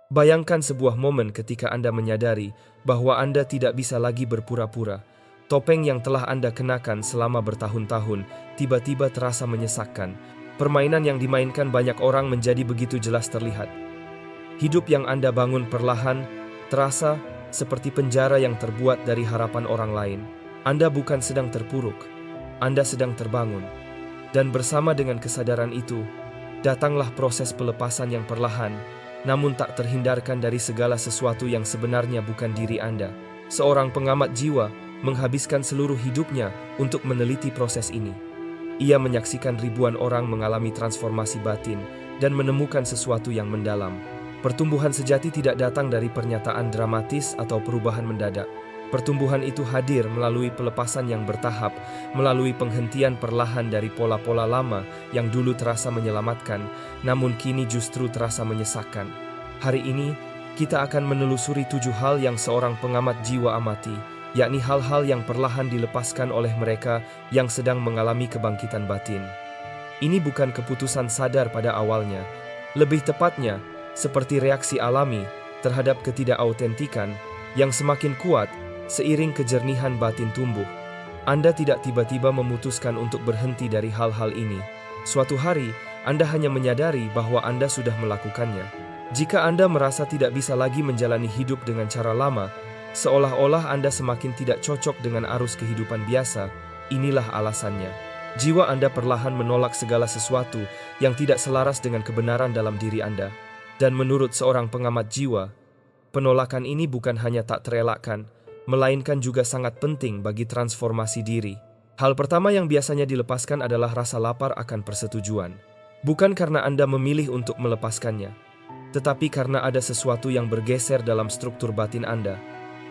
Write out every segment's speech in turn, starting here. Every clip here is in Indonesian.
Bayangkan sebuah momen ketika Anda menyadari bahwa Anda tidak bisa lagi berpura-pura. Topeng yang telah Anda kenakan selama bertahun-tahun tiba-tiba terasa menyesakkan. Permainan yang dimainkan banyak orang menjadi begitu jelas terlihat. Hidup yang Anda bangun perlahan terasa seperti penjara yang terbuat dari harapan orang lain. Anda bukan sedang terpuruk, Anda sedang terbangun. Dan bersama dengan kesadaran itu, datanglah proses pelepasan yang perlahan, namun tak terhindarkan dari segala sesuatu yang sebenarnya bukan diri Anda. Seorang pengamat jiwa menghabiskan seluruh hidupnya untuk meneliti proses ini. Ia menyaksikan ribuan orang mengalami transformasi batin dan menemukan sesuatu yang mendalam. Pertumbuhan sejati tidak datang dari pernyataan dramatis atau perubahan mendadak. Pertumbuhan itu hadir melalui pelepasan yang bertahap, melalui penghentian perlahan dari pola-pola lama yang dulu terasa menyelamatkan, namun kini justru terasa menyesakkan. Hari ini, kita akan menelusuri 7 hal yang seorang pengamat jiwa amati, yakni hal-hal yang perlahan dilepaskan oleh mereka yang sedang mengalami kebangkitan batin. Ini bukan keputusan sadar pada awalnya, lebih tepatnya, seperti reaksi alami terhadap ketidakautentikan yang semakin kuat seiring kejernihan batin tumbuh. Anda tidak tiba-tiba memutuskan untuk berhenti dari hal-hal ini. Suatu hari, Anda hanya menyadari bahwa Anda sudah melakukannya. Jika Anda merasa tidak bisa lagi menjalani hidup dengan cara lama, seolah-olah Anda semakin tidak cocok dengan arus kehidupan biasa, inilah alasannya. Jiwa Anda perlahan menolak segala sesuatu yang tidak selaras dengan kebenaran dalam diri Anda. Dan menurut seorang pengamat jiwa, penolakan ini bukan hanya tak terelakkan, melainkan juga sangat penting bagi transformasi diri. Hal pertama yang biasanya dilepaskan adalah rasa lapar akan persetujuan. Bukan karena Anda memilih untuk melepaskannya, tetapi karena ada sesuatu yang bergeser dalam struktur batin Anda,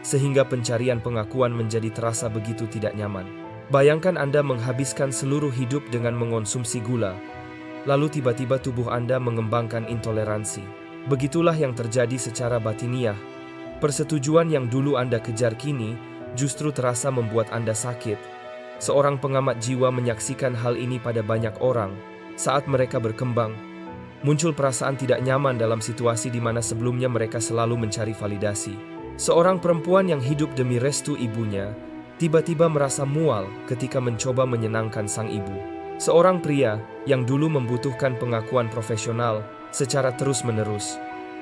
sehingga pencarian pengakuan menjadi terasa begitu tidak nyaman. Bayangkan Anda menghabiskan seluruh hidup dengan mengonsumsi gula, lalu tiba-tiba tubuh Anda mengembangkan intoleransi. Begitulah yang terjadi secara batiniah. Persetujuan yang dulu Anda kejar kini justru terasa membuat Anda sakit. Seorang pengamat jiwa menyaksikan hal ini pada banyak orang. Saat mereka berkembang, muncul perasaan tidak nyaman dalam situasi di mana sebelumnya mereka selalu mencari validasi. Seorang perempuan yang hidup demi restu ibunya, tiba-tiba merasa mual ketika mencoba menyenangkan sang ibu. Seorang pria yang dulu membutuhkan pengakuan profesional secara terus-menerus,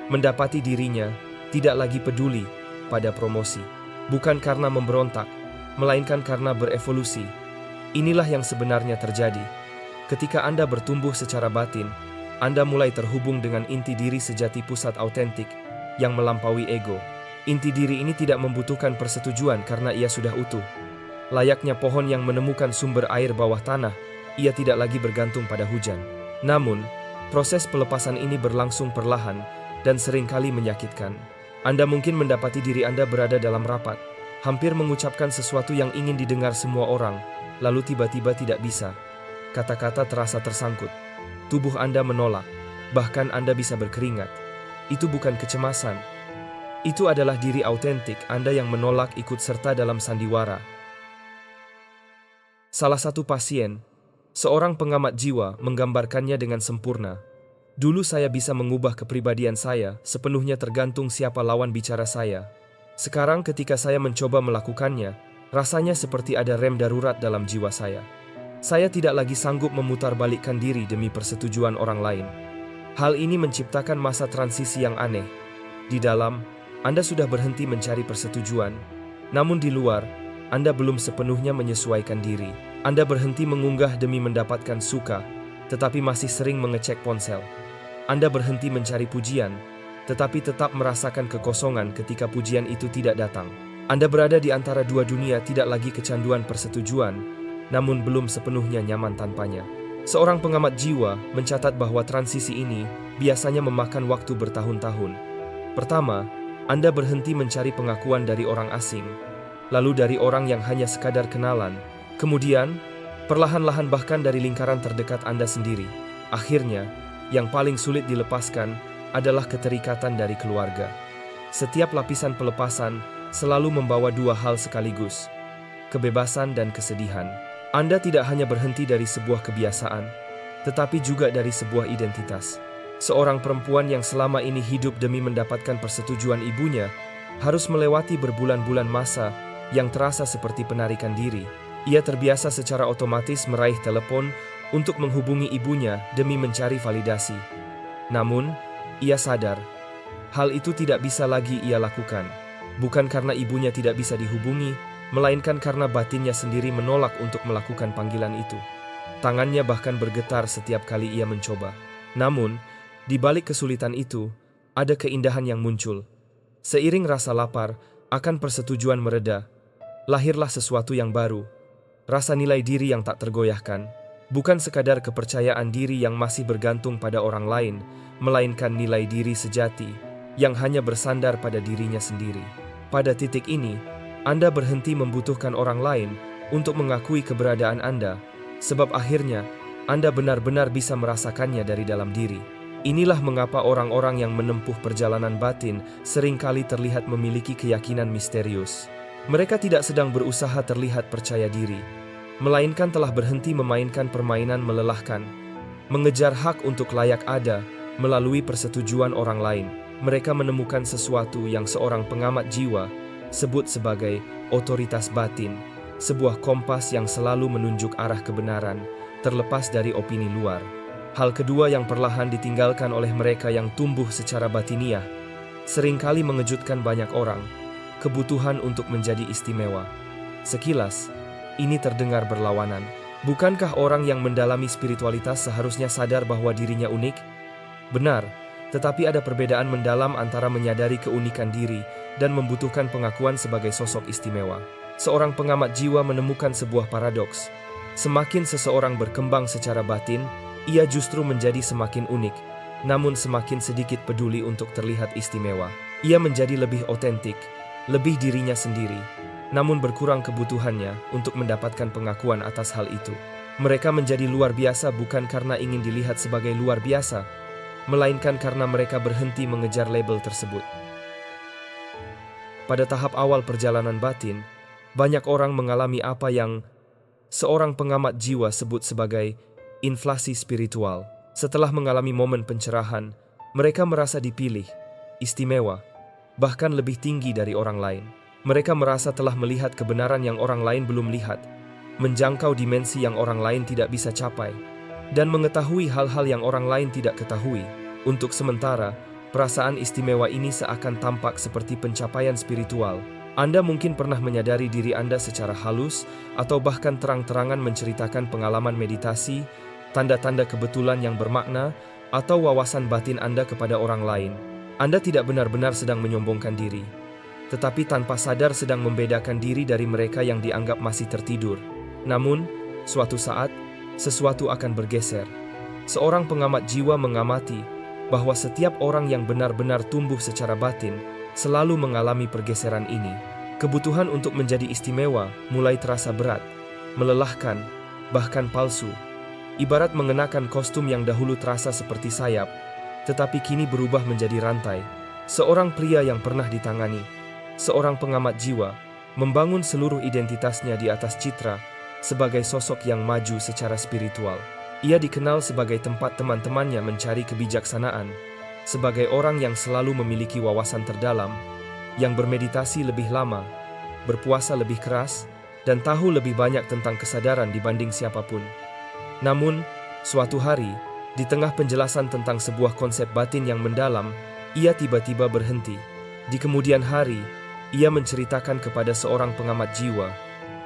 mendapati dirinya tidak lagi peduli pada promosi. Bukan karena memberontak, melainkan karena berevolusi. Inilah yang sebenarnya terjadi. Ketika Anda bertumbuh secara batin, Anda mulai terhubung dengan inti diri sejati pusat autentik yang melampaui ego. Inti diri ini tidak membutuhkan persetujuan karena ia sudah utuh. Layaknya pohon yang menemukan sumber air bawah tanah, ia tidak lagi bergantung pada hujan. Namun, proses pelepasan ini berlangsung perlahan dan seringkali menyakitkan. Anda mungkin mendapati diri Anda berada dalam rapat, hampir mengucapkan sesuatu yang ingin didengar semua orang, lalu tiba-tiba tidak bisa. Kata-kata terasa tersangkut. Tubuh Anda menolak, bahkan Anda bisa berkeringat. Itu bukan kecemasan. Itu adalah diri autentik Anda yang menolak ikut serta dalam sandiwara. Salah satu pasien, seorang pengamat jiwa, menggambarkannya dengan sempurna. Dulu saya bisa mengubah kepribadian saya, sepenuhnya tergantung siapa lawan bicara saya. Sekarang ketika saya mencoba melakukannya, rasanya seperti ada rem darurat dalam jiwa saya. Saya tidak lagi sanggup memutarbalikkan diri demi persetujuan orang lain. Hal ini menciptakan masa transisi yang aneh. Di dalam, Anda sudah berhenti mencari persetujuan, namun di luar, Anda belum sepenuhnya menyesuaikan diri. Anda berhenti mengunggah demi mendapatkan suka, tetapi masih sering mengecek ponsel. Anda berhenti mencari pujian, tetapi tetap merasakan kekosongan ketika pujian itu tidak datang. Anda berada di antara dua dunia, tidak lagi kecanduan persetujuan, namun belum sepenuhnya nyaman tanpanya. Seorang pengamat jiwa mencatat bahwa transisi ini biasanya memakan waktu bertahun-tahun. Pertama, Anda berhenti mencari pengakuan dari orang asing, lalu dari orang yang hanya sekadar kenalan. Kemudian, perlahan-lahan bahkan dari lingkaran terdekat Anda sendiri. Akhirnya, yang paling sulit dilepaskan adalah keterikatan dari keluarga. Setiap lapisan pelepasan selalu membawa dua hal sekaligus, kebebasan dan kesedihan. Anda tidak hanya berhenti dari sebuah kebiasaan, tetapi juga dari sebuah identitas. Seorang perempuan yang selama ini hidup demi mendapatkan persetujuan ibunya harus melewati berbulan-bulan masa yang terasa seperti penarikan diri. Ia terbiasa secara otomatis meraih telepon untuk menghubungi ibunya demi mencari validasi. Namun, ia sadar, hal itu tidak bisa lagi ia lakukan. Bukan karena ibunya tidak bisa dihubungi, melainkan karena batinnya sendiri menolak untuk melakukan panggilan itu. Tangannya bahkan bergetar setiap kali ia mencoba. Namun, di balik kesulitan itu, ada keindahan yang muncul. Seiring rasa lapar akan persetujuan mereda, lahirlah sesuatu yang baru. Rasa nilai diri yang tak tergoyahkan, bukan sekadar kepercayaan diri yang masih bergantung pada orang lain, melainkan nilai diri sejati yang hanya bersandar pada dirinya sendiri. Pada titik ini, Anda berhenti membutuhkan orang lain untuk mengakui keberadaan Anda, sebab akhirnya Anda benar-benar bisa merasakannya dari dalam diri. Inilah mengapa orang-orang yang menempuh perjalanan batin seringkali terlihat memiliki keyakinan misterius. Mereka tidak sedang berusaha terlihat percaya diri, melainkan telah berhenti memainkan permainan melelahkan, mengejar hak untuk layak ada melalui persetujuan orang lain. Mereka menemukan sesuatu yang seorang pengamat jiwa sebut sebagai otoritas batin, sebuah kompas yang selalu menunjuk arah kebenaran, terlepas dari opini luar. Hal kedua yang perlahan ditinggalkan oleh mereka yang tumbuh secara batiniah, seringkali mengejutkan banyak orang, kebutuhan untuk menjadi istimewa. Sekilas, ini terdengar berlawanan. Bukankah orang yang mendalami spiritualitas seharusnya sadar bahwa dirinya unik? Benar, tetapi ada perbedaan mendalam antara menyadari keunikan diri dan membutuhkan pengakuan sebagai sosok istimewa. Seorang pengamat jiwa menemukan sebuah paradoks. Semakin seseorang berkembang secara batin, ia justru menjadi semakin unik, namun semakin sedikit peduli untuk terlihat istimewa. Ia menjadi lebih otentik, lebih dirinya sendiri, namun berkurang kebutuhannya untuk mendapatkan pengakuan atas hal itu. Mereka menjadi luar biasa bukan karena ingin dilihat sebagai luar biasa, melainkan karena mereka berhenti mengejar label tersebut. Pada tahap awal perjalanan batin, banyak orang mengalami apa yang seorang pengamat jiwa sebut sebagai inflasi spiritual. Setelah mengalami momen pencerahan, mereka merasa dipilih, istimewa, bahkan lebih tinggi dari orang lain. Mereka merasa telah melihat kebenaran yang orang lain belum lihat, menjangkau dimensi yang orang lain tidak bisa capai, dan mengetahui hal-hal yang orang lain tidak ketahui. Untuk sementara, perasaan istimewa ini seakan tampak seperti pencapaian spiritual. Anda mungkin pernah menyadari diri Anda secara halus, atau bahkan terang-terangan menceritakan pengalaman meditasi, tanda-tanda kebetulan yang bermakna, atau wawasan batin Anda kepada orang lain. Anda tidak benar-benar sedang menyombongkan diri, tetapi tanpa sadar sedang membedakan diri dari mereka yang dianggap masih tertidur. Namun, suatu saat, sesuatu akan bergeser. Seorang pengamat jiwa mengamati bahwa setiap orang yang benar-benar tumbuh secara batin selalu mengalami pergeseran ini. Kebutuhan untuk menjadi istimewa mulai terasa berat, melelahkan, bahkan palsu. Ibarat mengenakan kostum yang dahulu terasa seperti sayap, tetapi kini berubah menjadi rantai. Seorang pria yang pernah ditangani, seorang pengamat jiwa, membangun seluruh identitasnya di atas citra sebagai sosok yang maju secara spiritual. Ia dikenal sebagai tempat teman-temannya mencari kebijaksanaan, sebagai orang yang selalu memiliki wawasan terdalam, yang bermeditasi lebih lama, berpuasa lebih keras, dan tahu lebih banyak tentang kesadaran dibanding siapapun. Namun, suatu hari, di tengah penjelasan tentang sebuah konsep batin yang mendalam, ia tiba-tiba berhenti. Di kemudian hari, ia menceritakan kepada seorang pengamat jiwa,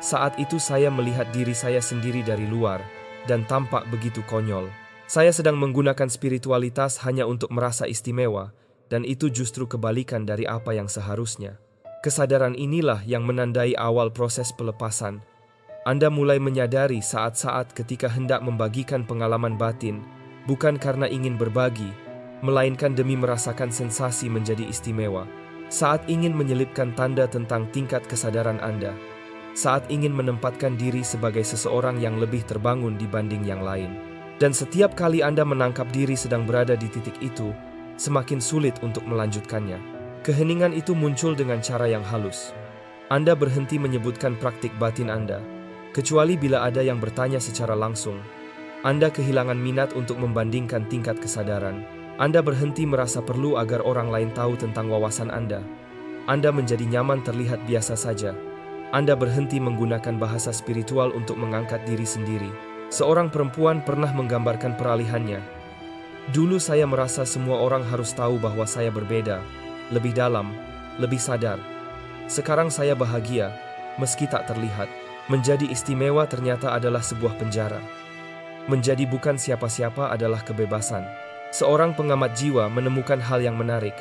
"Saat itu saya melihat diri saya sendiri dari luar, dan tampak begitu konyol. Saya sedang menggunakan spiritualitas hanya untuk merasa istimewa, dan itu justru kebalikan dari apa yang seharusnya." Kesadaran inilah yang menandai awal proses pelepasan. Anda mulai menyadari saat-saat ketika hendak membagikan pengalaman batin, bukan karena ingin berbagi, melainkan demi merasakan sensasi menjadi istimewa. Saat ingin menyelipkan tanda tentang tingkat kesadaran Anda. Saat ingin menempatkan diri sebagai seseorang yang lebih terbangun dibanding yang lain. Dan setiap kali Anda menangkap diri sedang berada di titik itu, semakin sulit untuk melanjutkannya. Keheningan itu muncul dengan cara yang halus. Anda berhenti menyebutkan praktik batin Anda, kecuali bila ada yang bertanya secara langsung. Anda kehilangan minat untuk membandingkan tingkat kesadaran. Anda berhenti merasa perlu agar orang lain tahu tentang wawasan Anda. Anda menjadi nyaman terlihat biasa saja. Anda berhenti menggunakan bahasa spiritual untuk mengangkat diri sendiri. Seorang perempuan pernah menggambarkan peralihannya. Dulu saya merasa semua orang harus tahu bahwa saya berbeda, lebih dalam, lebih sadar. Sekarang saya bahagia, meski tak terlihat. Menjadi istimewa ternyata adalah sebuah penjara. Menjadi bukan siapa-siapa adalah kebebasan. Seorang pengamat jiwa menemukan hal yang menarik.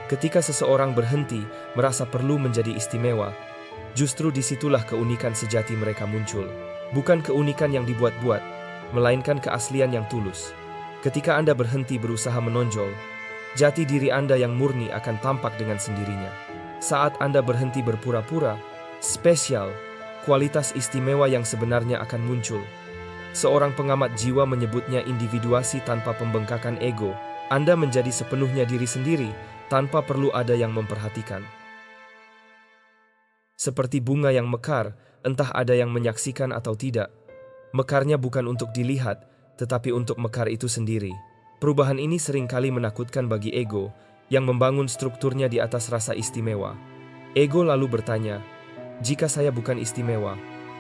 Ketika seseorang berhenti merasa perlu menjadi istimewa, justru disitulah keunikan sejati mereka muncul. Bukan keunikan yang dibuat-buat, melainkan keaslian yang tulus. Ketika Anda berhenti berusaha menonjol, jati diri Anda yang murni akan tampak dengan sendirinya. Saat Anda berhenti berpura-pura, spesial, kualitas istimewa yang sebenarnya akan muncul. Seorang pengamat jiwa menyebutnya individuasi tanpa pembengkakan ego. Anda menjadi sepenuhnya diri sendiri, tanpa perlu ada yang memperhatikan. Seperti bunga yang mekar, entah ada yang menyaksikan atau tidak. Mekarnya bukan untuk dilihat, tetapi untuk mekar itu sendiri. Perubahan ini seringkali menakutkan bagi ego, yang membangun strukturnya di atas rasa istimewa. Ego lalu bertanya, jika saya bukan istimewa,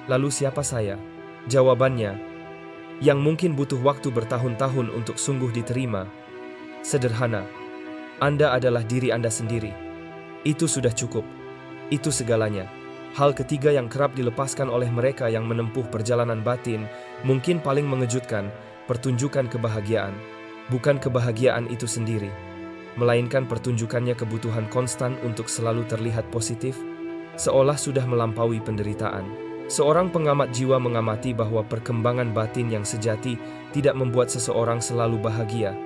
lalu siapa saya? Jawabannya, yang mungkin butuh waktu bertahun-tahun untuk sungguh diterima, sederhana. Anda adalah diri Anda sendiri. Itu sudah cukup. Itu segalanya. Hal ketiga yang kerap dilepaskan oleh mereka yang menempuh perjalanan batin, mungkin paling mengejutkan, pertunjukan kebahagiaan. Bukan kebahagiaan itu sendiri, melainkan pertunjukannya kebutuhan konstan untuk selalu terlihat positif, seolah sudah melampaui penderitaan. Seorang pengamat jiwa mengamati bahwa perkembangan batin yang sejati tidak membuat seseorang selalu bahagia.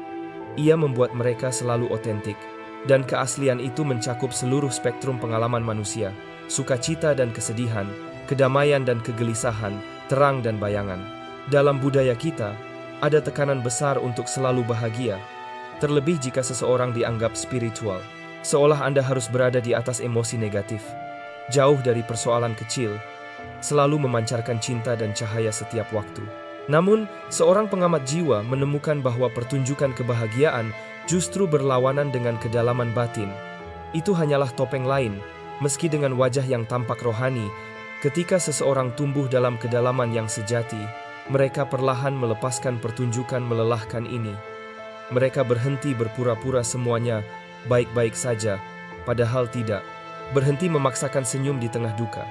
Ia membuat mereka selalu otentik. Dan keaslian itu mencakup seluruh spektrum pengalaman manusia, sukacita dan kesedihan, kedamaian dan kegelisahan, terang dan bayangan. Dalam budaya kita, ada tekanan besar untuk selalu bahagia, terlebih jika seseorang dianggap spiritual, seolah Anda harus berada di atas emosi negatif, jauh dari persoalan kecil, selalu memancarkan cinta dan cahaya setiap waktu. Namun, seorang pengamat jiwa menemukan bahwa pertunjukan kebahagiaan justru berlawanan dengan kedalaman batin. Itu hanyalah topeng lain, meski dengan wajah yang tampak rohani. Ketika seseorang tumbuh dalam kedalaman yang sejati, mereka perlahan melepaskan pertunjukan melelahkan ini. Mereka berhenti berpura-pura semuanya baik-baik saja, padahal tidak. Berhenti memaksakan senyum di tengah duka.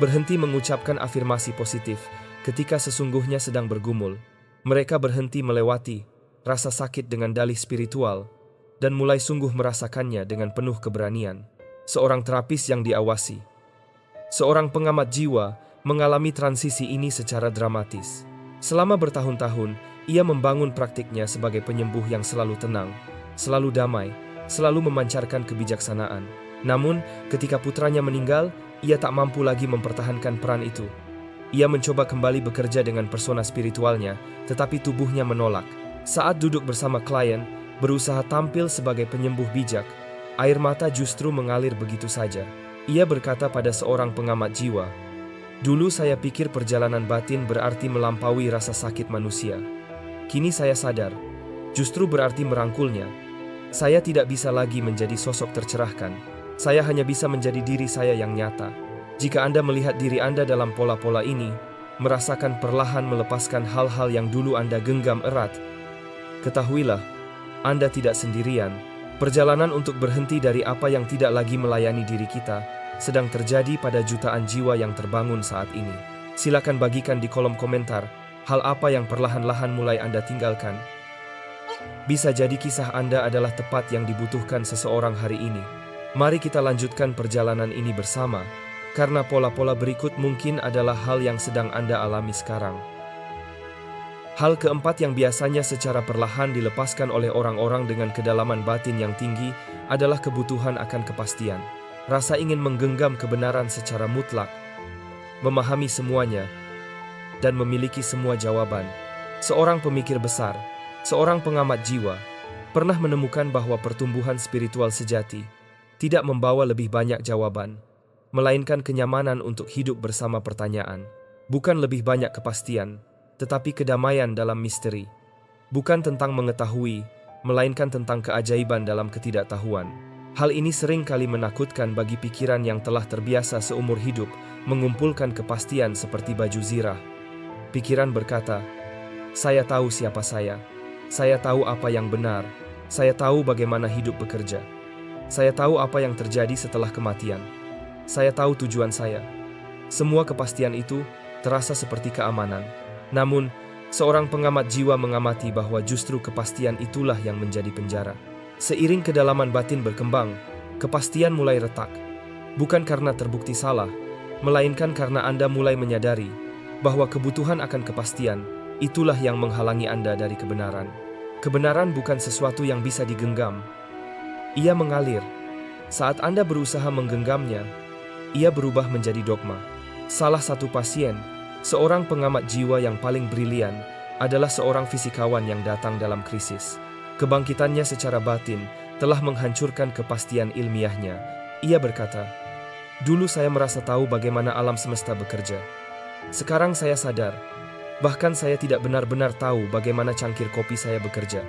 Berhenti mengucapkan afirmasi positif ketika sesungguhnya sedang bergumul. Mereka berhenti melewati rasa sakit dengan dalih spiritual, dan mulai sungguh merasakannya dengan penuh keberanian. Seorang terapis yang diawasi. Seorang pengamat jiwa mengalami transisi ini secara dramatis. Selama bertahun-tahun, ia membangun praktiknya sebagai penyembuh yang selalu tenang, selalu damai, selalu memancarkan kebijaksanaan. Namun, ketika putranya meninggal, ia tak mampu lagi mempertahankan peran itu. Ia mencoba kembali bekerja dengan persona spiritualnya, tetapi tubuhnya menolak. Saat duduk bersama klien, berusaha tampil sebagai penyembuh bijak, air mata justru mengalir begitu saja. Ia berkata pada seorang pengamat jiwa, "Dulu saya pikir perjalanan batin berarti melampaui rasa sakit manusia. Kini saya sadar, justru berarti merangkulnya. Saya tidak bisa lagi menjadi sosok tercerahkan. Saya hanya bisa menjadi diri saya yang nyata." Jika Anda melihat diri Anda dalam pola-pola ini, merasakan perlahan melepaskan hal-hal yang dulu Anda genggam erat, ketahuilah, Anda tidak sendirian. Perjalanan untuk berhenti dari apa yang tidak lagi melayani diri kita sedang terjadi pada jutaan jiwa yang terbangun saat ini. Silakan bagikan di kolom komentar hal apa yang perlahan-lahan mulai Anda tinggalkan. Bisa jadi kisah Anda adalah tepat yang dibutuhkan seseorang hari ini. Mari kita lanjutkan perjalanan ini bersama, karena pola-pola berikut mungkin adalah hal yang sedang Anda alami sekarang. Hal keempat yang biasanya secara perlahan dilepaskan oleh orang-orang dengan kedalaman batin yang tinggi adalah kebutuhan akan kepastian. Rasa ingin menggenggam kebenaran secara mutlak, memahami semuanya, dan memiliki semua jawaban. Seorang pemikir besar, seorang pengamat jiwa, pernah menemukan bahwa pertumbuhan spiritual sejati tidak membawa lebih banyak jawaban, melainkan kenyamanan untuk hidup bersama pertanyaan. Bukan lebih banyak kepastian, tetapi kedamaian dalam misteri. Bukan tentang mengetahui, melainkan tentang keajaiban dalam ketidaktahuan. Hal ini sering kali menakutkan bagi pikiran yang telah terbiasa seumur hidup mengumpulkan kepastian seperti baju zirah. Pikiran berkata, "Saya tahu siapa saya tahu apa yang benar, saya tahu bagaimana hidup bekerja. Saya tahu apa yang terjadi setelah kematian. Saya tahu tujuan saya." Semua kepastian itu terasa seperti keamanan. Namun, seorang pengamat jiwa mengamati bahwa justru kepastian itulah yang menjadi penjara. Seiring kedalaman batin berkembang, kepastian mulai retak. Bukan karena terbukti salah, melainkan karena Anda mulai menyadari bahwa kebutuhan akan kepastian itulah yang menghalangi Anda dari kebenaran. Kebenaran bukan sesuatu yang bisa digenggam. Ia mengalir. Saat Anda berusaha menggenggamnya, ia berubah menjadi dogma. Salah satu pasien, seorang pengamat jiwa yang paling brilian, adalah seorang fisikawan yang datang dalam krisis. Kebangkitannya secara batin telah menghancurkan kepastian ilmiahnya. Ia berkata, "Dulu saya merasa tahu bagaimana alam semesta bekerja. Sekarang saya sadar, bahkan saya tidak benar-benar tahu bagaimana cangkir kopi saya bekerja.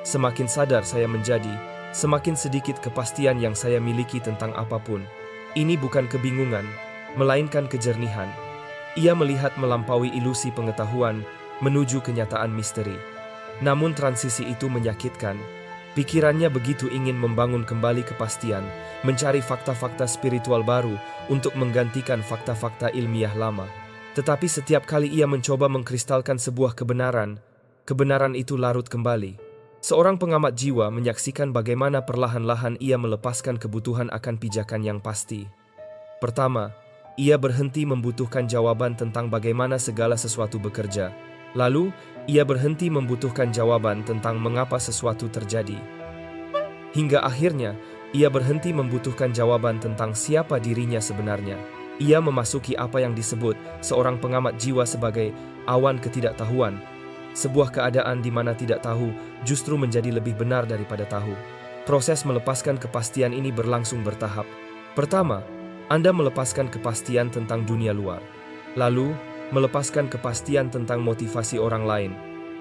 Semakin sadar saya menjadi, semakin sedikit kepastian yang saya miliki tentang apapun. Ini bukan kebingungan, melainkan kejernihan." Ia melihat melampaui ilusi pengetahuan menuju kenyataan misteri. Namun transisi itu menyakitkan. Pikirannya begitu ingin membangun kembali kepastian, mencari fakta-fakta spiritual baru untuk menggantikan fakta-fakta ilmiah lama. Tetapi setiap kali ia mencoba mengkristalkan sebuah kebenaran, kebenaran itu larut kembali. Seorang pengamat jiwa menyaksikan bagaimana perlahan-lahan ia melepaskan kebutuhan akan pijakan yang pasti. Pertama, ia berhenti membutuhkan jawaban tentang bagaimana segala sesuatu bekerja. Lalu, ia berhenti membutuhkan jawaban tentang mengapa sesuatu terjadi. Hingga akhirnya, ia berhenti membutuhkan jawaban tentang siapa dirinya sebenarnya. Ia memasuki apa yang disebut seorang pengamat jiwa sebagai awan ketidaktahuan, sebuah keadaan di mana tidak tahu justru menjadi lebih benar daripada tahu. Proses melepaskan kepastian ini berlangsung bertahap. Pertama, Anda melepaskan kepastian tentang dunia luar. Lalu, melepaskan kepastian tentang motivasi orang lain.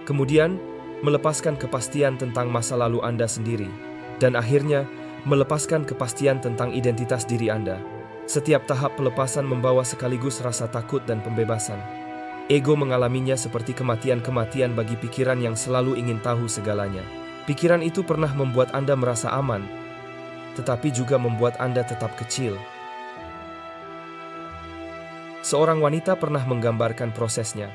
Kemudian, melepaskan kepastian tentang masa lalu Anda sendiri. Dan akhirnya, melepaskan kepastian tentang identitas diri Anda. Setiap tahap pelepasan membawa sekaligus rasa takut dan pembebasan. Ego mengalaminya seperti kematian-kematian bagi pikiran yang selalu ingin tahu segalanya. Pikiran itu pernah membuat Anda merasa aman, tetapi juga membuat Anda tetap kecil. Seorang wanita pernah menggambarkan prosesnya.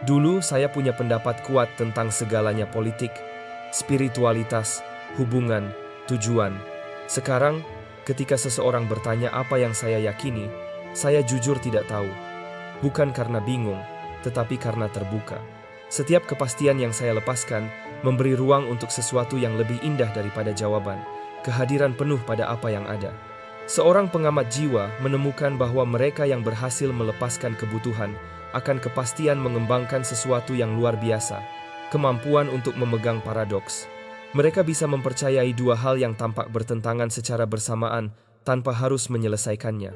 "Dulu saya punya pendapat kuat tentang segalanya, politik, spiritualitas, hubungan, tujuan. Sekarang, ketika seseorang bertanya apa yang saya yakini, saya jujur tidak tahu. Bukan karena bingung, tetapi karena terbuka. Setiap kepastian yang saya lepaskan memberi ruang untuk sesuatu yang lebih indah daripada jawaban, kehadiran penuh pada apa yang ada." Seorang pengamat jiwa menemukan bahwa mereka yang berhasil melepaskan kebutuhan akan kepastian mengembangkan sesuatu yang luar biasa, kemampuan untuk memegang paradoks. Mereka bisa mempercayai dua hal yang tampak bertentangan secara bersamaan tanpa harus menyelesaikannya.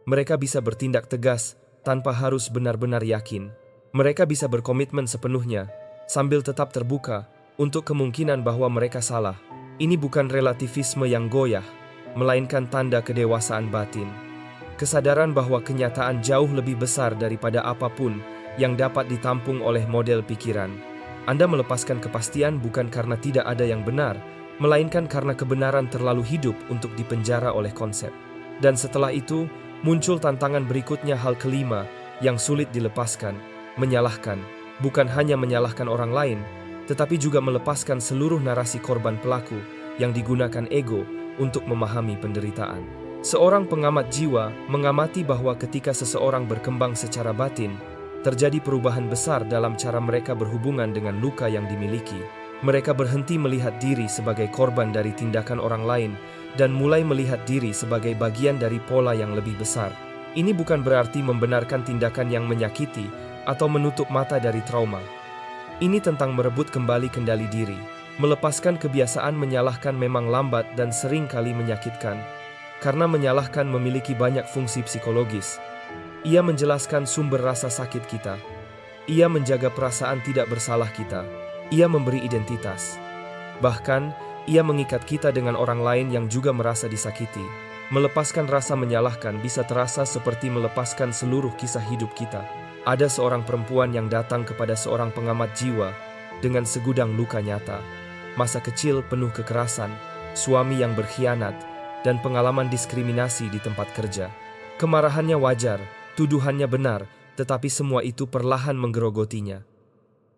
Mereka bisa bertindak tegas tanpa harus benar-benar yakin. Mereka bisa berkomitmen sepenuhnya sambil tetap terbuka untuk kemungkinan bahwa mereka salah. Ini bukan relativisme yang goyah, melainkan tanda kedewasaan batin. Kesadaran bahwa kenyataan jauh lebih besar daripada apapun yang dapat ditampung oleh model pikiran. Anda melepaskan kepastian bukan karena tidak ada yang benar, melainkan karena kebenaran terlalu hidup untuk dipenjara oleh konsep. Dan setelah itu, muncul tantangan berikutnya, hal kelima yang sulit dilepaskan, menyalahkan. Bukan hanya menyalahkan orang lain, tetapi juga melepaskan seluruh narasi korban pelaku yang digunakan ego untuk memahami penderitaan. Seorang pengamat jiwa mengamati bahwa ketika seseorang berkembang secara batin, terjadi perubahan besar dalam cara mereka berhubungan dengan luka yang dimiliki. Mereka berhenti melihat diri sebagai korban dari tindakan orang lain dan mulai melihat diri sebagai bagian dari pola yang lebih besar. Ini bukan berarti membenarkan tindakan yang menyakiti atau menutup mata dari trauma. Ini tentang merebut kembali kendali diri. Melepaskan kebiasaan menyalahkan memang lambat dan sering kali menyakitkan, karena menyalahkan memiliki banyak fungsi psikologis. Ia menjelaskan sumber rasa sakit kita. Ia menjaga perasaan tidak bersalah kita. Ia memberi identitas. Bahkan, ia mengikat kita dengan orang lain yang juga merasa disakiti. Melepaskan rasa menyalahkan bisa terasa seperti melepaskan seluruh kisah hidup kita. Ada seorang perempuan yang datang kepada seorang pengamat jiwa dengan segudang luka nyata. Masa kecil penuh kekerasan, suami yang berkhianat, dan pengalaman diskriminasi di tempat kerja. Kemarahannya wajar, tuduhannya benar, tetapi semua itu perlahan menggerogotinya.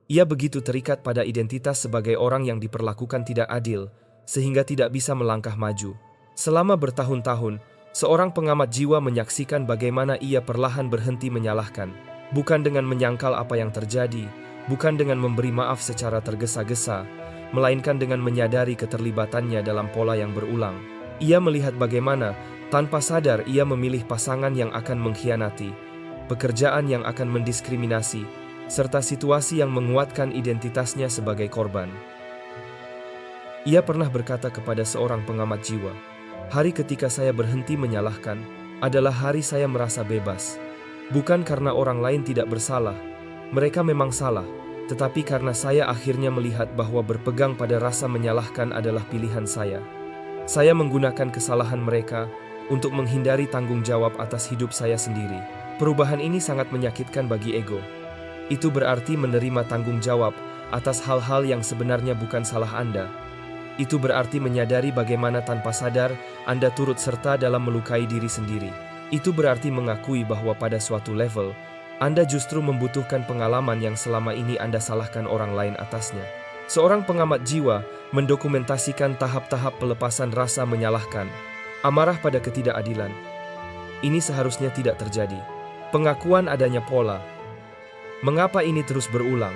Ia begitu terikat pada identitas sebagai orang yang diperlakukan tidak adil, sehingga tidak bisa melangkah maju. Selama bertahun-tahun, seorang pengamat jiwa menyaksikan bagaimana ia perlahan berhenti menyalahkan, bukan dengan menyangkal apa yang terjadi, bukan dengan memberi maaf secara tergesa-gesa, melainkan dengan menyadari keterlibatannya dalam pola yang berulang. Ia melihat bagaimana, tanpa sadar ia memilih pasangan yang akan mengkhianati, pekerjaan yang akan mendiskriminasi, serta situasi yang menguatkan identitasnya sebagai korban. Ia pernah berkata kepada seorang pengamat jiwa, "Hari ketika saya berhenti menyalahkan adalah hari saya merasa bebas. Bukan karena orang lain tidak bersalah, mereka memang salah, tetapi karena saya akhirnya melihat bahwa berpegang pada rasa menyalahkan adalah pilihan saya. Saya menggunakan kesalahan mereka untuk menghindari tanggung jawab atas hidup saya sendiri. Perubahan ini sangat menyakitkan bagi ego. Itu berarti menerima tanggung jawab atas hal-hal yang sebenarnya bukan salah Anda. Itu berarti menyadari bagaimana tanpa sadar Anda turut serta dalam melukai diri sendiri. Itu berarti mengakui bahwa pada suatu level, Anda justru membutuhkan pengalaman yang selama ini Anda salahkan orang lain atasnya." Seorang pengamat jiwa mendokumentasikan tahap-tahap pelepasan rasa menyalahkan, amarah pada ketidakadilan. Ini seharusnya tidak terjadi. Pengakuan adanya pola. Mengapa ini terus berulang?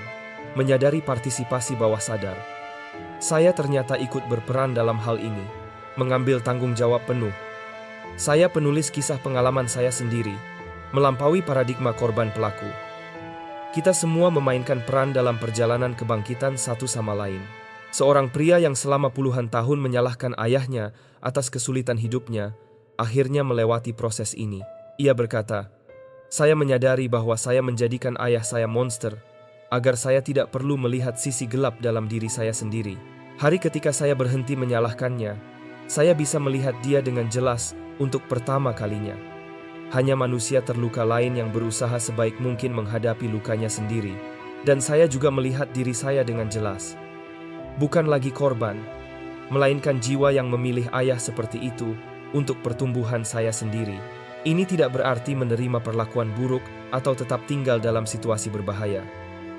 Menyadari partisipasi bawah sadar. Saya ternyata ikut berperan dalam hal ini, mengambil tanggung jawab penuh. Saya penulis kisah pengalaman saya sendiri, melampaui paradigma korban pelaku. Kita semua memainkan peran dalam perjalanan kebangkitan satu sama lain. Seorang pria yang selama puluhan tahun menyalahkan ayahnya atas kesulitan hidupnya, akhirnya melewati proses ini. Ia berkata, "Saya menyadari bahwa saya menjadikan ayah saya monster, agar saya tidak perlu melihat sisi gelap dalam diri saya sendiri. Hari ketika saya berhenti menyalahkannya, saya bisa melihat dia dengan jelas untuk pertama kalinya. Hanya manusia terluka lain yang berusaha sebaik mungkin menghadapi lukanya sendiri, dan saya juga melihat diri saya dengan jelas. Bukan lagi korban, melainkan jiwa yang memilih ayah seperti itu untuk pertumbuhan saya sendiri. Ini tidak berarti menerima perlakuan buruk atau tetap tinggal dalam situasi berbahaya.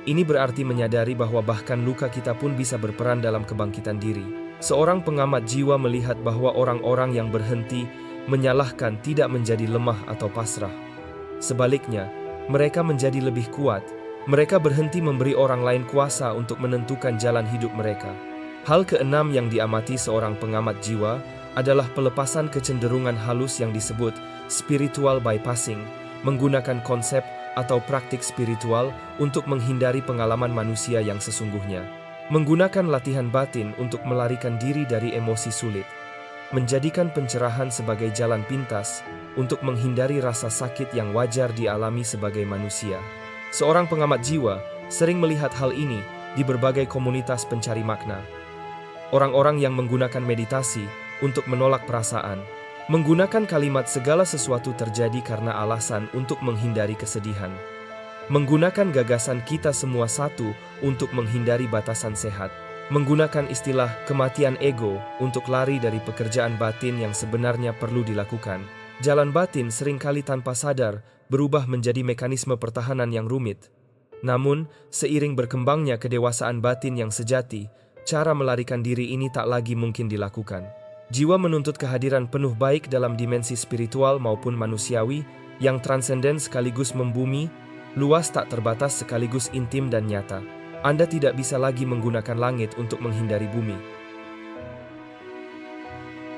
Ini berarti menyadari bahwa bahkan luka kita pun bisa berperan dalam kebangkitan diri." Seorang pengamat jiwa melihat bahwa orang-orang yang berhenti menyalahkan tidak menjadi lemah atau pasrah. Sebaliknya, mereka menjadi lebih kuat. Mereka berhenti memberi orang lain kuasa untuk menentukan jalan hidup mereka. Hal keenam yang diamati seorang pengamat jiwa adalah pelepasan kecenderungan halus yang disebut spiritual bypassing, menggunakan konsep atau praktik spiritual untuk menghindari pengalaman manusia yang sesungguhnya. Menggunakan latihan batin untuk melarikan diri dari emosi sulit. Menjadikan pencerahan sebagai jalan pintas untuk menghindari rasa sakit yang wajar dialami sebagai manusia. Seorang pengamat jiwa sering melihat hal ini di berbagai komunitas pencari makna. Orang-orang yang menggunakan meditasi untuk menolak perasaan, menggunakan kalimat segala sesuatu terjadi karena alasan untuk menghindari kesedihan, menggunakan gagasan kita semua satu untuk menghindari batasan sehat, menggunakan istilah kematian ego untuk lari dari pekerjaan batin yang sebenarnya perlu dilakukan. Jalan batin seringkali tanpa sadar berubah menjadi mekanisme pertahanan yang rumit. Namun, seiring berkembangnya kedewasaan batin yang sejati, cara melarikan diri ini tak lagi mungkin dilakukan. Jiwa menuntut kehadiran penuh baik dalam dimensi spiritual maupun manusiawi yang transenden sekaligus membumi, luas tak terbatas sekaligus intim dan nyata. Anda tidak bisa lagi menggunakan langit untuk menghindari bumi.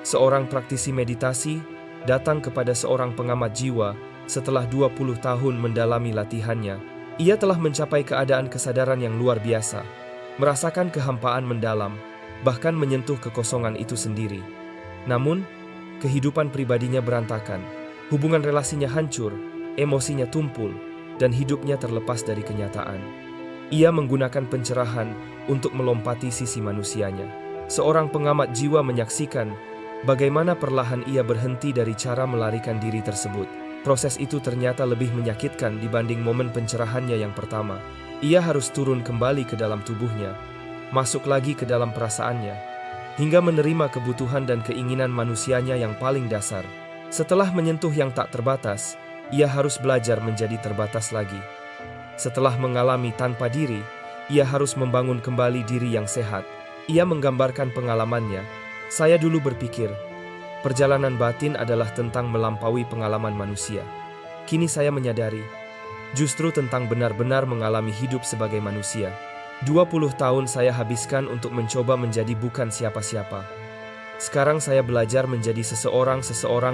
Seorang praktisi meditasi datang kepada seorang pengamat jiwa setelah 20 tahun mendalami latihannya. Ia telah mencapai keadaan kesadaran yang luar biasa, merasakan kehampaan mendalam, bahkan menyentuh kekosongan itu sendiri. Namun, kehidupan pribadinya berantakan, hubungan relasinya hancur, emosinya tumpul, dan hidupnya terlepas dari kenyataan. Ia menggunakan pencerahan untuk melompati sisi manusianya. Seorang pengamat jiwa menyaksikan bagaimana perlahan ia berhenti dari cara melarikan diri tersebut. Proses itu ternyata lebih menyakitkan dibanding momen pencerahannya yang pertama. Ia harus turun kembali ke dalam tubuhnya, masuk lagi ke dalam perasaannya, hingga menerima kebutuhan dan keinginan manusianya yang paling dasar. Setelah menyentuh yang tak terbatas, ia harus belajar menjadi terbatas lagi. Setelah mengalami tanpa diri, ia harus membangun kembali diri yang sehat. Ia menggambarkan pengalamannya. Saya dulu berpikir, perjalanan batin adalah tentang melampaui pengalaman manusia. Kini saya menyadari, justru tentang benar-benar mengalami hidup sebagai manusia. 20 tahun saya habiskan untuk mencoba menjadi bukan siapa-siapa. Sekarang saya belajar menjadi seseorang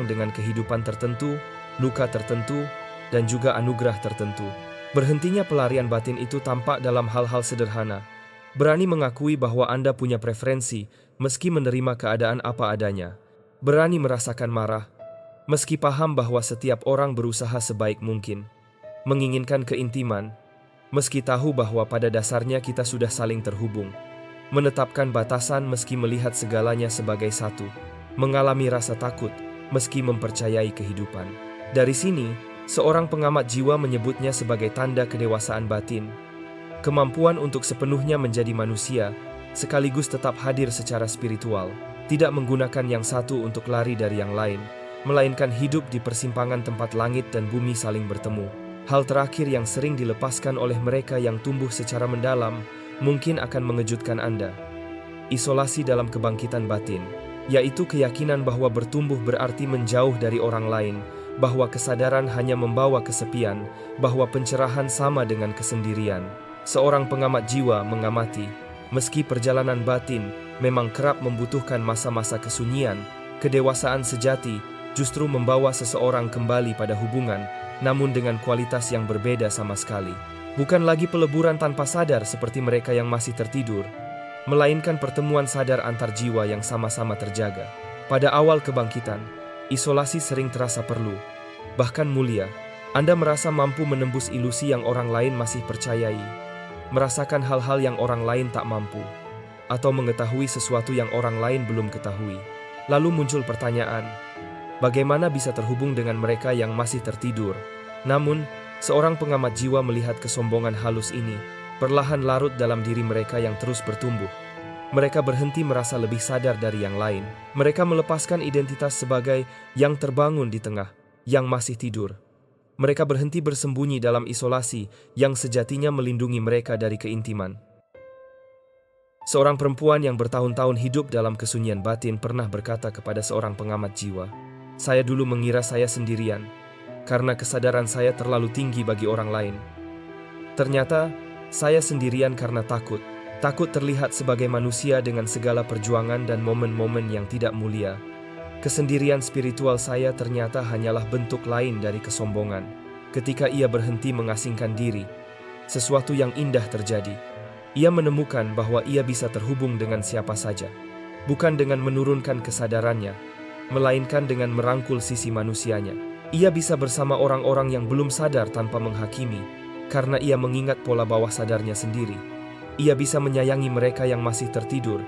dengan kehidupan tertentu, luka tertentu, dan juga anugerah tertentu. Berhentinya pelarian batin itu tampak dalam hal-hal sederhana. Berani mengakui bahwa Anda punya preferensi, meski menerima keadaan apa adanya. Berani merasakan marah, meski paham bahwa setiap orang berusaha sebaik mungkin. Menginginkan keintiman, meski tahu bahwa pada dasarnya kita sudah saling terhubung. Menetapkan batasan meski melihat segalanya sebagai satu. Mengalami rasa takut, meski mempercayai kehidupan. Dari sini, seorang pengamat jiwa menyebutnya sebagai tanda kedewasaan batin. Kemampuan untuk sepenuhnya menjadi manusia, sekaligus tetap hadir secara spiritual. Tidak menggunakan yang satu untuk lari dari yang lain, melainkan hidup di persimpangan tempat langit dan bumi saling bertemu. Hal terakhir yang sering dilepaskan oleh mereka yang tumbuh secara mendalam, mungkin akan mengejutkan Anda. Isolasi dalam kebangkitan batin, yaitu keyakinan bahwa bertumbuh berarti menjauh dari orang lain, bahwa kesadaran hanya membawa kesepian, bahwa pencerahan sama dengan kesendirian. Seorang pengamat jiwa mengamati, meski perjalanan batin memang kerap membutuhkan masa-masa kesunyian, kedewasaan sejati justru membawa seseorang kembali pada hubungan, namun dengan kualitas yang berbeda sama sekali. Bukan lagi peleburan tanpa sadar seperti mereka yang masih tertidur, melainkan pertemuan sadar antar jiwa yang sama-sama terjaga. Pada awal kebangkitan, isolasi sering terasa perlu, bahkan mulia. Anda merasa mampu menembus ilusi yang orang lain masih percayai, merasakan hal-hal yang orang lain tak mampu, atau mengetahui sesuatu yang orang lain belum ketahui. Lalu muncul pertanyaan, bagaimana bisa terhubung dengan mereka yang masih tertidur? Namun, seorang pengamat jiwa melihat kesombongan halus ini perlahan larut dalam diri mereka yang terus bertumbuh. Mereka berhenti merasa lebih sadar dari yang lain. Mereka melepaskan identitas sebagai yang terbangun di tengah, yang masih tidur. Mereka berhenti bersembunyi dalam isolasi yang sejatinya melindungi mereka dari keintiman. Seorang perempuan yang bertahun-tahun hidup dalam kesunyian batin pernah berkata kepada seorang pengamat jiwa, "Saya dulu mengira saya sendirian, karena kesadaran saya terlalu tinggi bagi orang lain. Ternyata, saya sendirian karena takut. Takut terlihat sebagai manusia dengan segala perjuangan dan momen-momen yang tidak mulia. Kesendirian spiritual saya ternyata hanyalah bentuk lain dari kesombongan. Ketika ia berhenti mengasingkan diri, sesuatu yang indah terjadi. Ia menemukan bahwa ia bisa terhubung dengan siapa saja, bukan dengan menurunkan kesadarannya, melainkan dengan merangkul sisi manusianya. Ia bisa bersama orang-orang yang belum sadar tanpa menghakimi, karena ia mengingat pola bawah sadarnya sendiri. Ia bisa menyayangi mereka yang masih tertidur,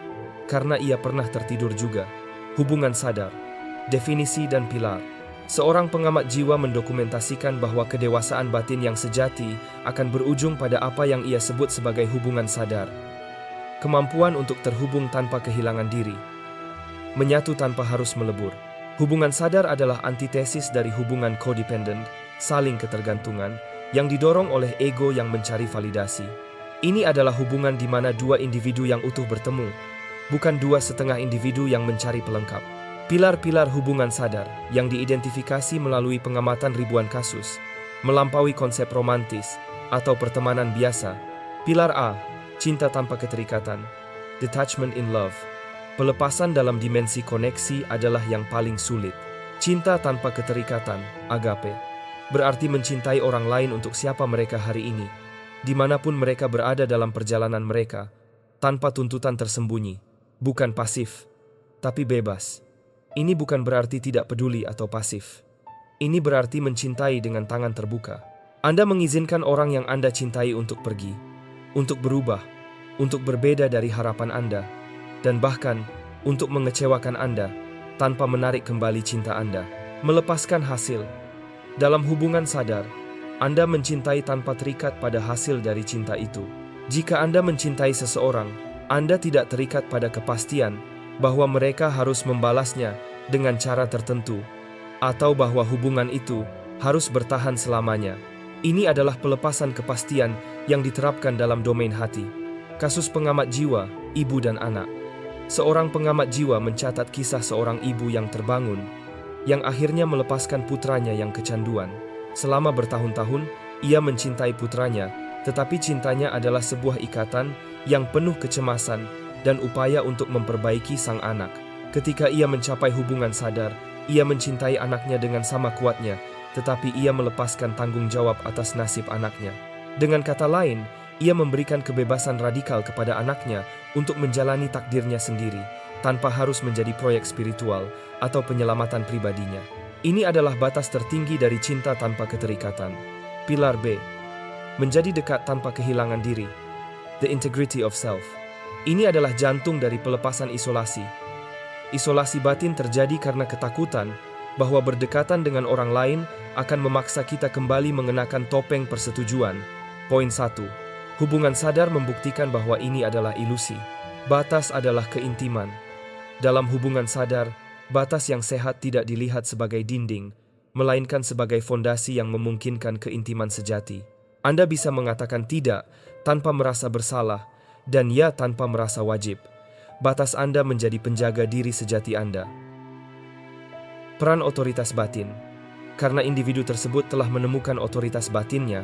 karena ia pernah tertidur juga. Hubungan sadar, definisi dan pilar. Seorang pengamat jiwa mendokumentasikan bahwa kedewasaan batin yang sejati akan berujung pada apa yang ia sebut sebagai hubungan sadar. Kemampuan untuk terhubung tanpa kehilangan diri. Menyatu tanpa harus melebur. Hubungan sadar adalah antitesis dari hubungan codependent, saling ketergantungan, yang didorong oleh ego yang mencari validasi. Ini adalah hubungan di mana dua individu yang utuh bertemu, bukan dua setengah individu yang mencari pelengkap. Pilar-pilar hubungan sadar yang diidentifikasi melalui pengamatan ribuan kasus, melampaui konsep romantis atau pertemanan biasa. Pilar A, cinta tanpa keterikatan, detachment in love. Pelepasan dalam dimensi koneksi adalah yang paling sulit. Cinta tanpa keterikatan, agape, berarti mencintai orang lain untuk siapa mereka hari ini, dimanapun mereka berada dalam perjalanan mereka, tanpa tuntutan tersembunyi, bukan pasif, tapi bebas. Ini bukan berarti tidak peduli atau pasif. Ini berarti mencintai dengan tangan terbuka. Anda mengizinkan orang yang Anda cintai untuk pergi, untuk berubah, untuk berbeda dari harapan Anda. dan bahkan untuk mengecewakan Anda tanpa menarik kembali cinta Anda. Melepaskan hasil. Dalam hubungan sadar, Anda mencintai tanpa terikat pada hasil dari cinta itu. Jika Anda mencintai seseorang, Anda tidak terikat pada kepastian bahwa mereka harus membalasnya dengan cara tertentu, atau bahwa hubungan itu harus bertahan selamanya. Ini adalah pelepasan kepastian yang diterapkan dalam domain hati. Kasus pengamat jiwa, ibu dan anak. Seorang pengamat jiwa mencatat kisah seorang ibu yang terbangun, yang akhirnya melepaskan putranya yang kecanduan. Selama bertahun-tahun, ia mencintai putranya, tetapi cintanya adalah sebuah ikatan yang penuh kecemasan dan upaya untuk memperbaiki sang anak. Ketika ia mencapai hubungan sadar, ia mencintai anaknya dengan sama kuatnya, tetapi ia melepaskan tanggung jawab atas nasib anaknya. Dengan kata lain, ia memberikan kebebasan radikal kepada anaknya untuk menjalani takdirnya sendiri, tanpa harus menjadi proyek spiritual atau penyelamatan pribadinya. Ini adalah batas tertinggi dari cinta tanpa keterikatan. Pilar B. Menjadi dekat tanpa kehilangan diri. The integrity of self. Ini adalah jantung dari pelepasan isolasi. Isolasi batin terjadi karena ketakutan bahwa berdekatan dengan orang lain akan memaksa kita kembali mengenakan topeng persetujuan. Poin 1. Hubungan sadar membuktikan bahwa ini adalah ilusi. Batas adalah keintiman. Dalam hubungan sadar, batas yang sehat tidak dilihat sebagai dinding, melainkan sebagai fondasi yang memungkinkan keintiman sejati. Anda bisa mengatakan tidak tanpa merasa bersalah, dan ya tanpa merasa wajib. Batas Anda menjadi penjaga diri sejati Anda. Peran otoritas batin. Karena individu tersebut telah menemukan otoritas batinnya.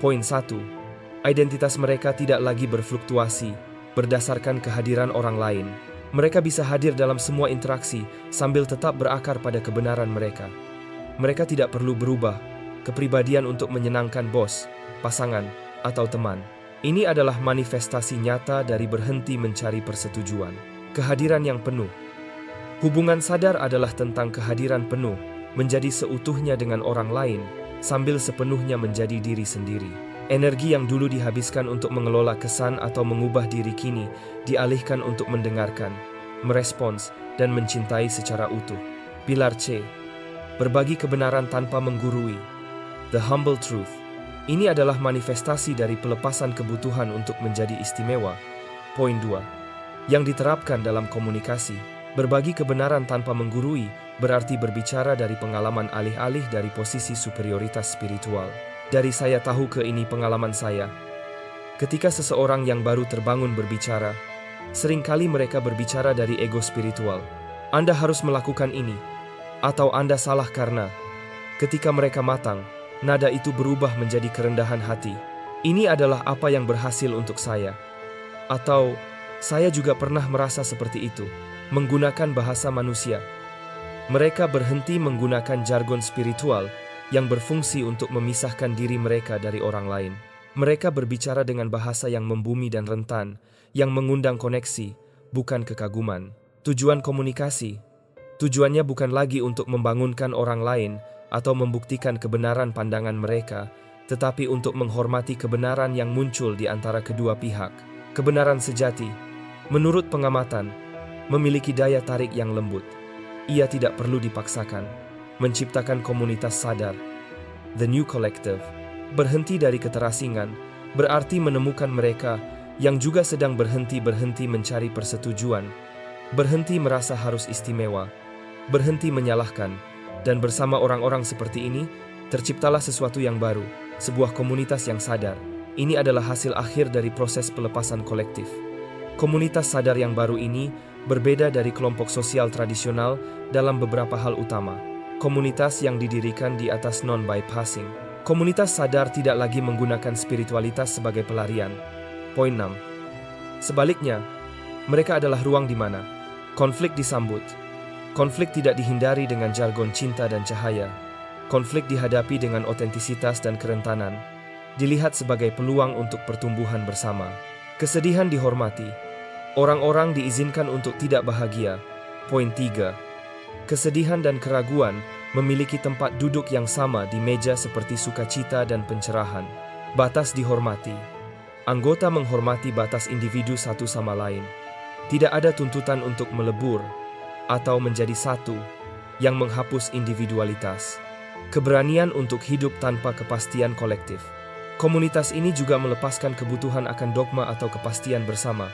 Poin 1. Identitas mereka tidak lagi berfluktuasi berdasarkan kehadiran orang lain. Mereka bisa hadir dalam semua interaksi sambil tetap berakar pada kebenaran mereka. Mereka tidak perlu berubah kepribadian untuk menyenangkan bos, pasangan, atau teman. Ini adalah manifestasi nyata dari berhenti mencari persetujuan. Kehadiran yang penuh. Hubungan sadar adalah tentang kehadiran penuh, menjadi seutuhnya dengan orang lain, sambil sepenuhnya menjadi diri sendiri. Energi yang dulu dihabiskan untuk mengelola kesan atau mengubah diri kini dialihkan untuk mendengarkan, merespons, dan mencintai secara utuh. Pilar C. Berbagi kebenaran tanpa menggurui. The humble truth. Ini adalah manifestasi dari pelepasan kebutuhan untuk menjadi istimewa. Poin 2. Yang diterapkan dalam komunikasi. Berbagi kebenaran tanpa menggurui berarti berbicara dari pengalaman alih-alih dari posisi superioritas spiritual. Dari saya tahu ke ini pengalaman saya. Ketika seseorang yang baru terbangun berbicara, seringkali mereka berbicara dari ego spiritual. Anda harus melakukan ini. Atau Anda salah karena ketika mereka matang, nada itu berubah menjadi kerendahan hati. Ini adalah apa yang berhasil untuk saya. Atau saya juga pernah merasa seperti itu, menggunakan bahasa manusia. Mereka berhenti menggunakan jargon spiritual yang berfungsi untuk memisahkan diri mereka dari orang lain. Mereka berbicara dengan bahasa yang membumi dan rentan, yang mengundang koneksi, bukan kekaguman. Tujuan komunikasi. Tujuannya bukan lagi untuk membangunkan orang lain atau membuktikan kebenaran pandangan mereka, tetapi untuk menghormati kebenaran yang muncul di antara kedua pihak. Kebenaran sejati, menurut pengamatan, memiliki daya tarik yang lembut. Ia tidak perlu dipaksakan. Menciptakan komunitas sadar. The New Collective. Berhenti dari keterasingan berarti menemukan mereka yang juga sedang berhenti mencari persetujuan, berhenti merasa harus istimewa, berhenti menyalahkan, dan bersama orang-orang seperti ini terciptalah sesuatu yang baru, sebuah komunitas yang sadar. Ini adalah hasil akhir dari proses pelepasan kolektif. Komunitas sadar yang baru ini berbeda dari kelompok sosial tradisional dalam beberapa hal utama. Komunitas yang didirikan di atas non-bypassing. Komunitas sadar tidak lagi menggunakan spiritualitas sebagai pelarian. Poin 6. Sebaliknya, mereka adalah ruang di mana konflik disambut. Konflik tidak dihindari dengan jargon cinta dan cahaya. Konflik dihadapi dengan otentisitas dan kerentanan. Dilihat sebagai peluang untuk pertumbuhan bersama. Kesedihan dihormati. Orang-orang diizinkan untuk tidak bahagia. Poin 3. Kesedihan dan keraguan memiliki tempat duduk yang sama di meja seperti sukacita dan pencerahan. Batas dihormati. Anggota menghormati batas individu satu sama lain. Tidak ada tuntutan untuk melebur atau menjadi satu yang menghapus individualitas. Keberanian untuk hidup tanpa kepastian kolektif. Komunitas ini juga melepaskan kebutuhan akan dogma atau kepastian bersama.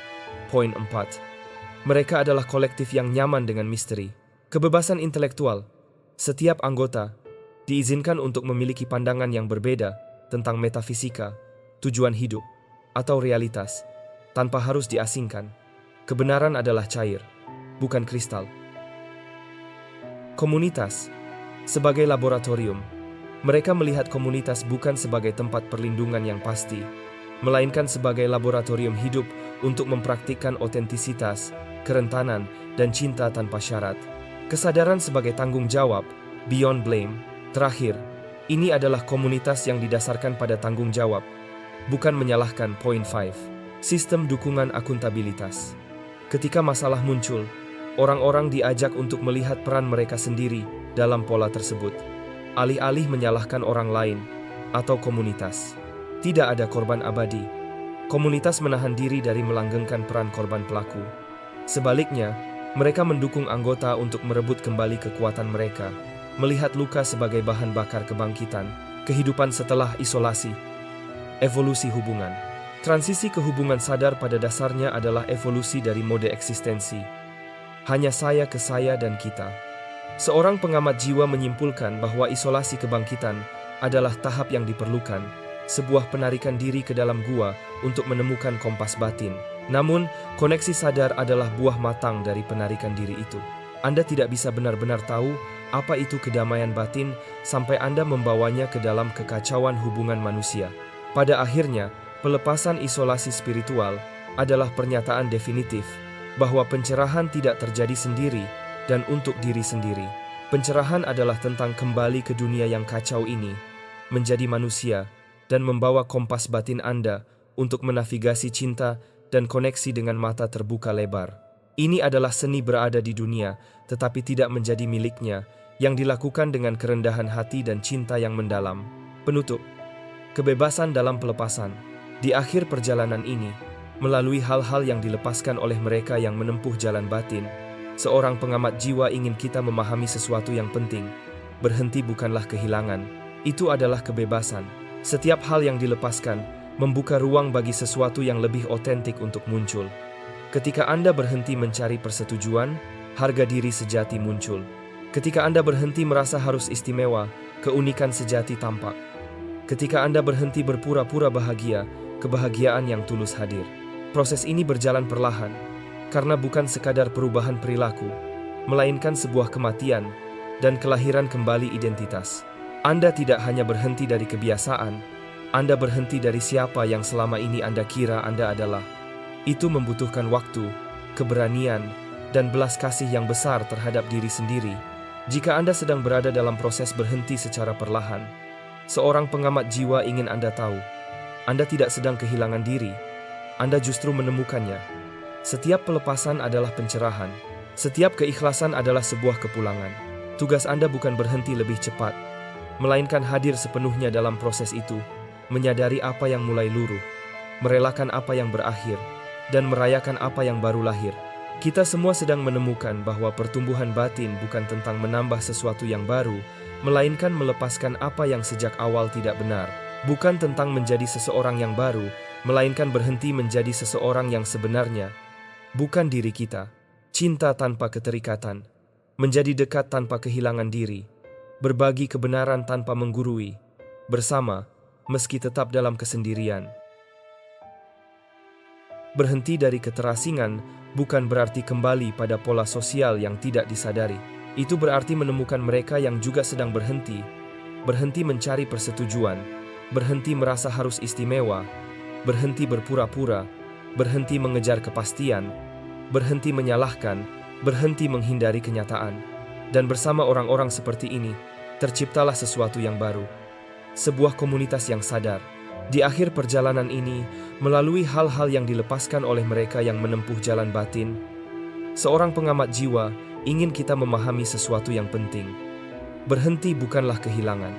Poin 4. Mereka adalah kolektif yang nyaman dengan misteri. Kebebasan intelektual. Setiap anggota diizinkan untuk memiliki pandangan yang berbeda tentang metafisika, tujuan hidup, atau realitas, tanpa harus diasingkan. Kebenaran adalah cair, bukan kristal. Komunitas. Sebagai laboratorium, mereka melihat komunitas bukan sebagai tempat perlindungan yang pasti, melainkan sebagai laboratorium hidup untuk mempraktikkan otentisitas, kerentanan, dan cinta tanpa syarat. Kesadaran sebagai tanggung jawab, beyond blame. Terakhir, ini adalah komunitas yang didasarkan pada tanggung jawab, bukan menyalahkan. Point 5. Sistem dukungan akuntabilitas. Ketika masalah muncul, orang-orang diajak untuk melihat peran mereka sendiri dalam pola tersebut, alih-alih menyalahkan orang lain atau komunitas. Tidak ada korban abadi. Komunitas menahan diri dari melanggengkan peran korban pelaku. Sebaliknya, mereka mendukung anggota untuk merebut kembali kekuatan mereka, melihat luka sebagai bahan bakar kebangkitan, kehidupan setelah isolasi. Evolusi hubungan. Transisi ke hubungan sadar pada dasarnya adalah evolusi dari mode eksistensi. Hanya saya ke saya dan kita. Seorang pengamat jiwa menyimpulkan bahwa isolasi kebangkitan adalah tahap yang diperlukan, sebuah penarikan diri ke dalam gua untuk menemukan kompas batin. Namun, koneksi sadar adalah buah matang dari penarikan diri itu. Anda tidak bisa benar-benar tahu apa itu kedamaian batin sampai Anda membawanya ke dalam kekacauan hubungan manusia. Pada akhirnya, pelepasan isolasi spiritual adalah pernyataan definitif bahwa pencerahan tidak terjadi sendiri dan untuk diri sendiri. Pencerahan adalah tentang kembali ke dunia yang kacau ini, menjadi manusia, dan membawa kompas batin Anda untuk menavigasi cinta dan koneksi dengan mata terbuka lebar. Ini adalah seni berada di dunia, tetapi tidak menjadi miliknya, yang dilakukan dengan kerendahan hati dan cinta yang mendalam. Penutup. Kebebasan dalam pelepasan. Di akhir perjalanan ini, melalui hal-hal yang dilepaskan oleh mereka yang menempuh jalan batin, seorang pengamat jiwa ingin kita memahami sesuatu yang penting. Berhenti bukanlah kehilangan, itu adalah kebebasan. Setiap hal yang dilepaskan membuka ruang bagi sesuatu yang lebih otentik untuk muncul. Ketika Anda berhenti mencari persetujuan, harga diri sejati muncul. Ketika Anda berhenti merasa harus istimewa, keunikan sejati tampak. Ketika Anda berhenti berpura-pura bahagia, kebahagiaan yang tulus hadir. Proses ini berjalan perlahan, karena bukan sekadar perubahan perilaku, melainkan sebuah kematian dan kelahiran kembali identitas. Anda tidak hanya berhenti dari kebiasaan, Anda berhenti dari siapa yang selama ini Anda kira Anda adalah. Itu membutuhkan waktu, keberanian, dan belas kasih yang besar terhadap diri sendiri. Jika Anda sedang berada dalam proses berhenti secara perlahan, seorang pengamat jiwa ingin Anda tahu, Anda tidak sedang kehilangan diri, Anda justru menemukannya. Setiap pelepasan adalah pencerahan. Setiap keikhlasan adalah sebuah kepulangan. Tugas Anda bukan berhenti lebih cepat, melainkan hadir sepenuhnya dalam proses itu, menyadari apa yang mulai luruh, merelakan apa yang berakhir, dan merayakan apa yang baru lahir. Kita semua sedang menemukan bahwa pertumbuhan batin bukan tentang menambah sesuatu yang baru, melainkan melepaskan apa yang sejak awal tidak benar. Bukan tentang menjadi seseorang yang baru, melainkan berhenti menjadi seseorang yang sebenarnya. Bukan diri kita, cinta tanpa keterikatan, menjadi dekat tanpa kehilangan diri, berbagi kebenaran tanpa menggurui, bersama, meski tetap dalam kesendirian. Berhenti dari keterasingan bukan berarti kembali pada pola sosial yang tidak disadari. Itu berarti menemukan mereka yang juga sedang berhenti mencari persetujuan, berhenti merasa harus istimewa, berhenti berpura-pura, berhenti mengejar kepastian, berhenti menyalahkan, berhenti menghindari kenyataan. Dan bersama orang-orang seperti ini, terciptalah sesuatu yang baru. Sebuah komunitas yang sadar. Di akhir perjalanan ini, melalui hal-hal yang dilepaskan oleh mereka yang menempuh jalan batin, seorang pengamat jiwa ingin kita memahami sesuatu yang penting. Berhenti bukanlah kehilangan.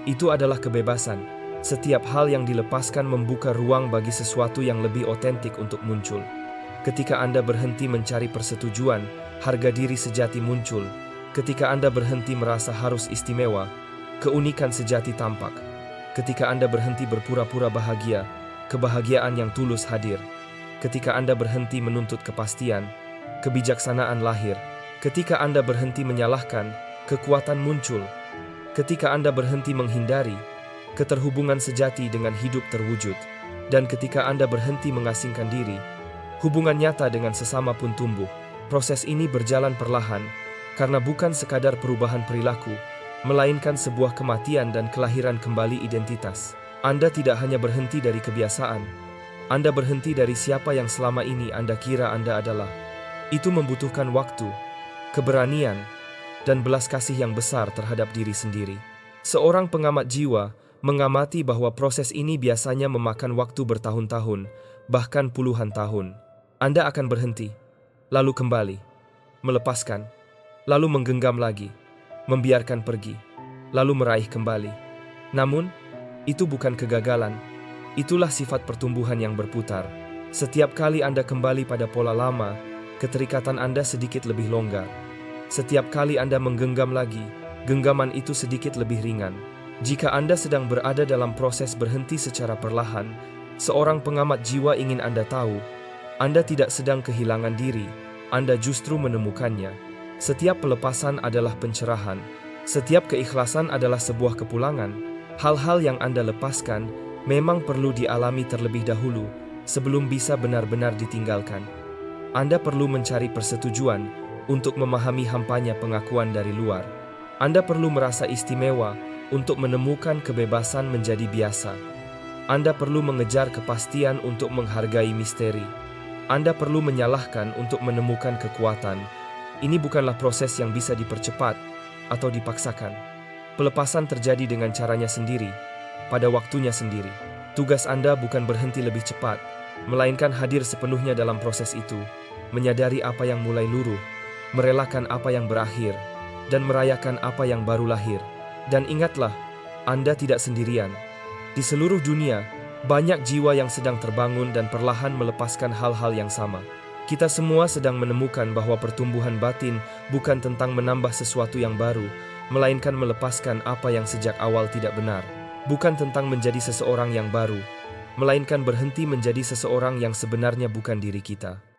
Itu adalah kebebasan. Setiap hal yang dilepaskan membuka ruang bagi sesuatu yang lebih otentik untuk muncul. Ketika Anda berhenti mencari persetujuan, harga diri sejati muncul. Ketika Anda berhenti merasa harus istimewa, keunikan sejati tampak. Ketika Anda berhenti berpura-pura bahagia, kebahagiaan yang tulus hadir. Ketika Anda berhenti menuntut kepastian, kebijaksanaan lahir. Ketika Anda berhenti menyalahkan, kekuatan muncul. Ketika Anda berhenti menghindari, keterhubungan sejati dengan hidup terwujud. Dan ketika Anda berhenti mengasingkan diri, hubungan nyata dengan sesama pun tumbuh. Proses ini berjalan perlahan, karena bukan sekadar perubahan perilaku, melainkan sebuah kematian dan kelahiran kembali identitas. Anda tidak hanya berhenti dari kebiasaan, Anda berhenti dari siapa yang selama ini Anda kira Anda adalah. Itu membutuhkan waktu, keberanian, dan belas kasih yang besar terhadap diri sendiri. Seorang pengamat jiwa mengamati bahwa proses ini biasanya memakan waktu bertahun-tahun, bahkan puluhan tahun. Anda akan berhenti, lalu kembali, melepaskan, lalu menggenggam lagi, membiarkan pergi, lalu meraih kembali. Namun, itu bukan kegagalan, itulah sifat pertumbuhan yang berputar. Setiap kali Anda kembali pada pola lama, keterikatan Anda sedikit lebih longgar. Setiap kali Anda menggenggam lagi, genggaman itu sedikit lebih ringan. Jika Anda sedang berada dalam proses berhenti secara perlahan, seorang pengamat jiwa ingin Anda tahu, Anda tidak sedang kehilangan diri, Anda justru menemukannya. Setiap pelepasan adalah pencerahan, setiap keikhlasan adalah sebuah kepulangan. Hal-hal yang Anda lepaskan memang perlu dialami terlebih dahulu sebelum bisa benar-benar ditinggalkan. Anda perlu mencari persetujuan untuk memahami hampanya pengakuan dari luar. Anda perlu merasa istimewa untuk menemukan kebebasan menjadi biasa. Anda perlu mengejar kepastian untuk menghargai misteri. Anda perlu menyalahkan untuk menemukan kekuatan. Ini bukanlah proses yang bisa dipercepat atau dipaksakan. Pelepasan terjadi dengan caranya sendiri, pada waktunya sendiri. Tugas Anda bukan berhenti lebih cepat, melainkan hadir sepenuhnya dalam proses itu, menyadari apa yang mulai luruh, merelakan apa yang berakhir, dan merayakan apa yang baru lahir. Dan ingatlah, Anda tidak sendirian. Di seluruh dunia, banyak jiwa yang sedang terbangun dan perlahan melepaskan hal-hal yang sama. Kita semua sedang menemukan bahwa pertumbuhan batin bukan tentang menambah sesuatu yang baru, melainkan melepaskan apa yang sejak awal tidak benar. Bukan tentang menjadi seseorang yang baru, melainkan berhenti menjadi seseorang yang sebenarnya bukan diri kita.